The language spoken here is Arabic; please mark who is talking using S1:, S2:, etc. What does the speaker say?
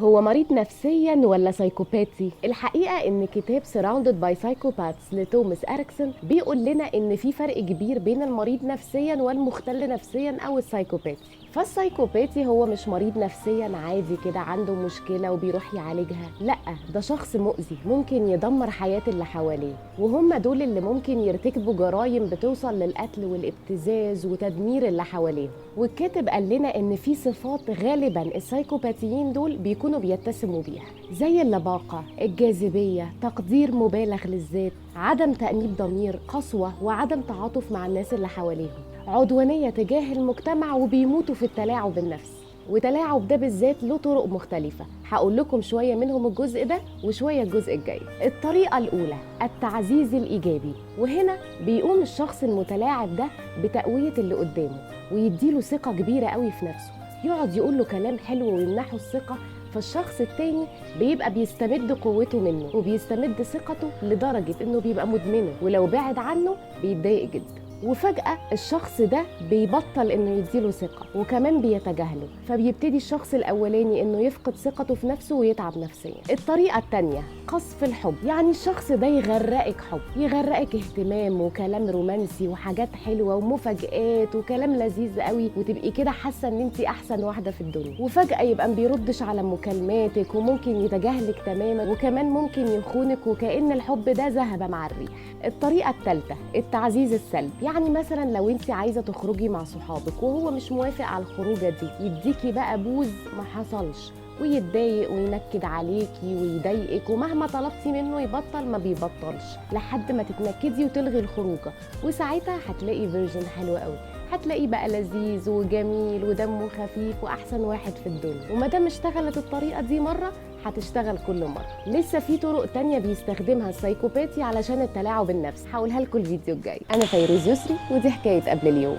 S1: هو مريض نفسيا ولا سايكوباتي؟ الحقيقة ان كتاب Surrounded by Psychopaths لتوماس اريكسون بيقول لنا ان في فرق كبير بين المريض نفسيا والمختل نفسيا او السايكوباتي. فالسايكوباتي هو مش مريض نفسيا عادي كده عنده مشكلة وبيروح يعالجها، لا، ده شخص مؤذي ممكن يدمر حياة اللي حواليه، وهم دول اللي ممكن يرتكبوا جرائم بتوصل للقتل والابتزاز وتدمير اللي حواليهم. والكاتب قال لنا ان في صفات غالبا السايكوباتيين دول بيكونوا بيتسموا بيها، زي اللباقة، الجاذبية، تقدير مبالغ للذات، عدم تأنيب ضمير، قسوة، وعدم تعاطف مع الناس اللي حواليهم، عدوانية تجاه المجتمع، وبيموتوا في التلاعب النفسي. وتلاعب ده بالذات له طرق مختلفة، هقول لكم شوية منهم الجزء ده وشوية الجزء الجاي. الطريقة الأولى التعزيز الإيجابي، وهنا بيقوم الشخص المتلاعب ده بتقوية اللي قدامه ويديله ثقة كبيرة قوي في نفسه، يقعد يقول له كلام حلو ويمنحه الثقة، فالشخص التاني بيبقى بيستمد قوته منه وبيستمد ثقته لدرجة انه بيبقى مدمنه، ولو بعد عنه بيتضايق جدا. وفجأة الشخص ده بيبطل انه يديله ثقة وكمان بيتجاهله، فبيبتدي الشخص الاولاني انه يفقد ثقته في نفسه ويتعب نفسيا. الطريقة التانية قصف الحب، يعني الشخص ده يغرقك حب، يغرقك اهتمام وكلام رومانسي وحاجات حلوة ومفاجآت وكلام لذيذ قوي، وتبقي كده حاسة ان انت احسن واحدة في الدنيا، وفجأة يبقى ما بيردش على مكالماتك وممكن يتجاهلك تماما، وكمان ممكن يخونك وكأن الحب ده ذهب مع الريح. الطريقة الثالثة التعزيز السلبي، يعني مثلا لو انت عايزة تخرجي مع صحابك وهو مش موافق على الخروجة دي، يديكي بقى بوز ما حصلش ويتضايق وينكد عليكي ويضايقك، ومهما طلبتي منه يبطل ما بيبطلش لحد ما تتنكدي وتلغي الخروجه، وساعتها هتلاقي فيرجن حلو قوي، هتلاقيه بقى لذيذ وجميل ودمه خفيف واحسن واحد في الدنيا. وما دام اشتغلت الطريقه دي مره هتشتغل كل مره. لسه في طرق تانية بيستخدمها السايكوباتي علشان التلاعب النفسي، هقولها لكم الفيديو الجاي. انا فيروز يسري ودي حكايه قبل اليوم.